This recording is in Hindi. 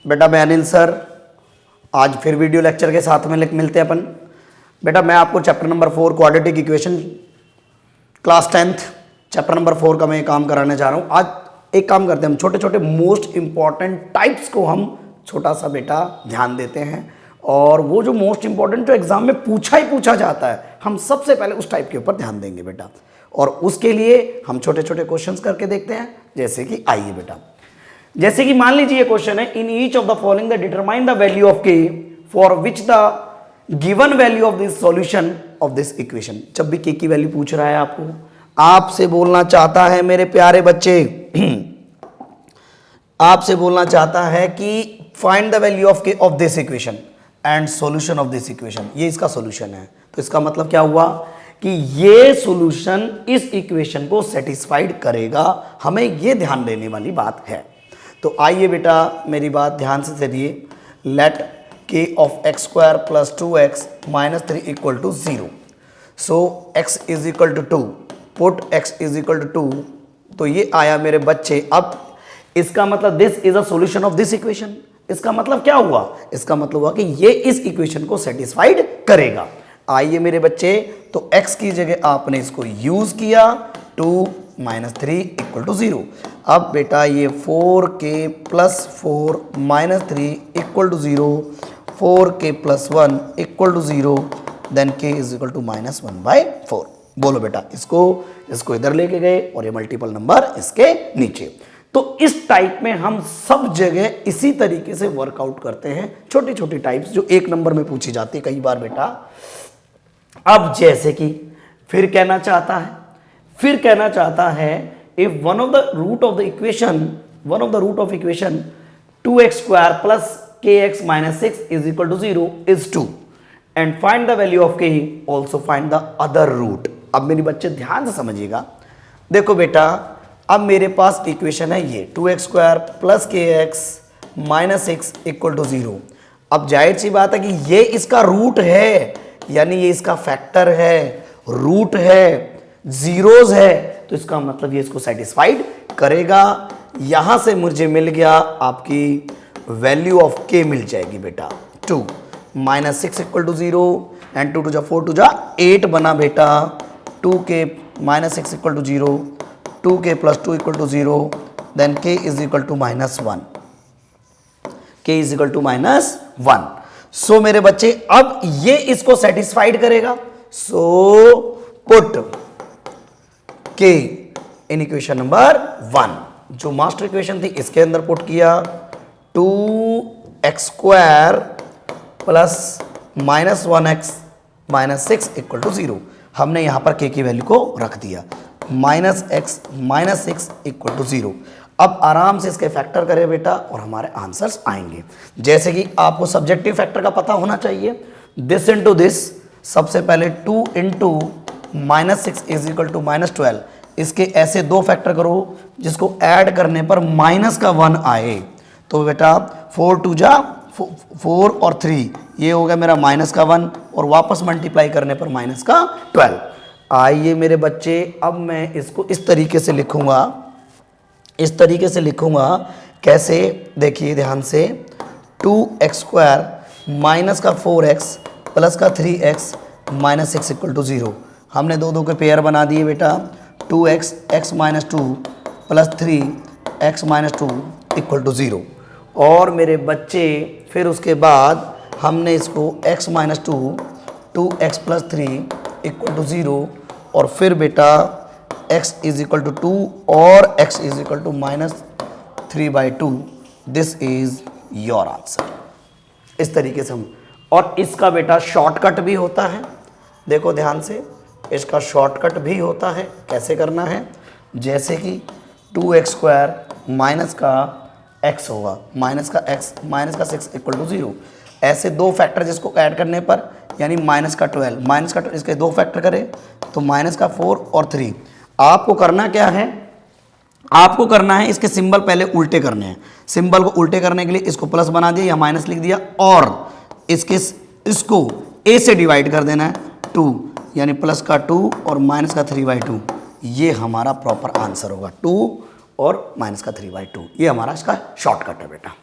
बेटा मैं अनिल सर, आज फिर वीडियो लेक्चर के साथ में मिलते हैं अपन। बेटा मैं आपको chapter number 4 quadratic equation class 10th chapter number 4 का मैं काम कराने जा रहा हूँ। आज एक काम करते हैं, हम छोटे छोटे मोस्ट इंपॉर्टेंट टाइप्स को हम छोटा सा बेटा ध्यान देते हैं, और वो जो मोस्ट इंपॉर्टेंट जो एग्जाम में पूछा ही पूछा जाता है हम सबसे पहले उस टाइप के ऊपर ध्यान देंगे बेटा। और उसके लिए हम छोटे छोटे क्वेश्चंस करके देखते हैं, जैसे कि आइए बेटा, जैसे कि मान लीजिए क्वेश्चन है, in each of the following the determine the value of K for which the given value of this solution of this equation. जब भी के की वैल्यू पूछ रहा है आपको, आपसे बोलना चाहता है मेरे प्यारे बच्चे, आपसे बोलना चाहता है कि फाइंड द वैल्यू ऑफ के of this equation and solution of this equation. ये इसका सॉल्यूशन है, तो इसका मतलब क्या हुआ कि ये सॉल्यूशन इस इक्वेशन को सेटिस्फाइड करेगा। हमें ये ध्यान देने वाली बात है। तो आइए बेटा मेरी बात ध्यान से सुनिए। लेट के of x square plus 2x minus 3 equal to 0। So x is equal to 2, put x is equal to 2। तो ये आया मेरे बच्चे। अब इसका मतलब this is a solution of this equation. इसका मतलब क्या हुआ? इसका मतलब हुआ कि ये इस इक्वेशन को सेटिस्फाइड करेगा। आइए मेरे बच्चे, तो x की जगह आपने इसको यूज किया, 2 माइनस 3 इक्वल टू 0। अब बेटा ये 4k plus 4 minus 3 equal to 0, 4k plus 1 equal to 0, then k is equal to minus 1/4। बोलो बेटा, इसको इधर लेके गए और ये मल्टीपल नंबर इसके नीचे। तो इस टाइप में हम सब जगह इसी तरीके से वर्कआउट करते हैं, छोटी छोटी टाइप्स जो एक नंबर में पूछी जाती है कई बार बेटा। अब जैसे कि फिर कहना चाहता है if one of the root of the equation 2x square plus kx minus 6 is equal to 0 is 2 and find the value of k, also find the other root. अब मेरे बच्चे ध्यान से समझिएगा। देखो बेटा, अब मेरे पास इक्वेशन है ये 2x square plus kx minus 6 equal to 0। अब जाहिर सी बात है कि ये इसका रूट है, यानी ये इसका फैक्टर है, रूट है, जीरोज है, तो इसका मतलब ये इसको सेटिस्फाइड करेगा। यहां से मुझे मिल गया, आपकी वैल्यू ऑफ के मिल जाएगी बेटा 2 माइनस 6 इक्वल टू 0 एंड 2 टू जा 4 टू जा 8 बना बेटा। 2k minus 6 equal to 0, 2k plus 2 equal to 0, then k is equal to minus 1, k is equal to minus 1। So मेरे बच्चे, अब ये इसको सेटिस्फाइड करेगा। So put k in equation number 1, जो मास्टर इक्वेशन थी इसके अंदर पुट किया, 2x square plus minus 1x minus 6 equal to 0। हमने यहां पर k की वैल्यू को रख दिया, minus x minus 6 equal to 0। अब आराम से इसके फैक्टर करें बेटा और हमारे आंसर्स आएंगे। जैसे कि आपको सब्जेक्टिव फैक्टर का पता होना चाहिए, दिस इंटू दिस। सबसे पहले 2 into minus 6 is equal to minus 12। इसके ऐसे दो फैक्टर करो जिसको ऐड करने पर माइनस का 1 आए। तो बेटा 4 टू जा 4 और 3, ये हो गया मेरा माइनस का 1, और वापस मल्टीप्लाई करने पर माइनस का 12। आइए मेरे बच्चे, अब मैं इसको इस तरीके से लिखूंगा, कैसे देखिए ध्यान से, 2x स्क्वायर माइनस का 4x प्लस का 3x माइनस 6 इक्वल टू 0। हमने दो के पेयर बना दिए बेटा, 2x x minus 2 plus 3x minus 2 equal to 0। और मेरे बच्चे फिर उसके बाद हमने इसको x minus 2, 2x plus 3 equal to 0, और फिर बेटा x इज इक्वल टू 2 और x is equal to minus 3/2। This is your answer. इस तरीके से हम, और इसका बेटा शॉर्टकट भी होता है, देखो ध्यान से, इसका शॉर्टकट भी होता है। कैसे करना है? जैसे कि 2x स्क्वायर माइनस का x होगा, माइनस का x माइनस का 6 इक्वल टू 0। ऐसे दो फैक्टर जिसको ऐड करने पर, यानी माइनस का 12, इसके दो फैक्टर करें तो माइनस का 4 और 3। आपको करना क्या है? आपको करना है इसके सिंबल पहले उल्टे करने हैं। सिंबल को उल्टे करने के लिए इसको प्लस बना दिया या माइनस लिख दिया, और इसको a से डिवाइड कर देना है 2, यानी प्लस का 2 और माइनस का 3/2। ये हमारा प्रॉपर आंसर होगा, 2 और -3/2। ये हमारा इसका शॉर्टकट है बेटा।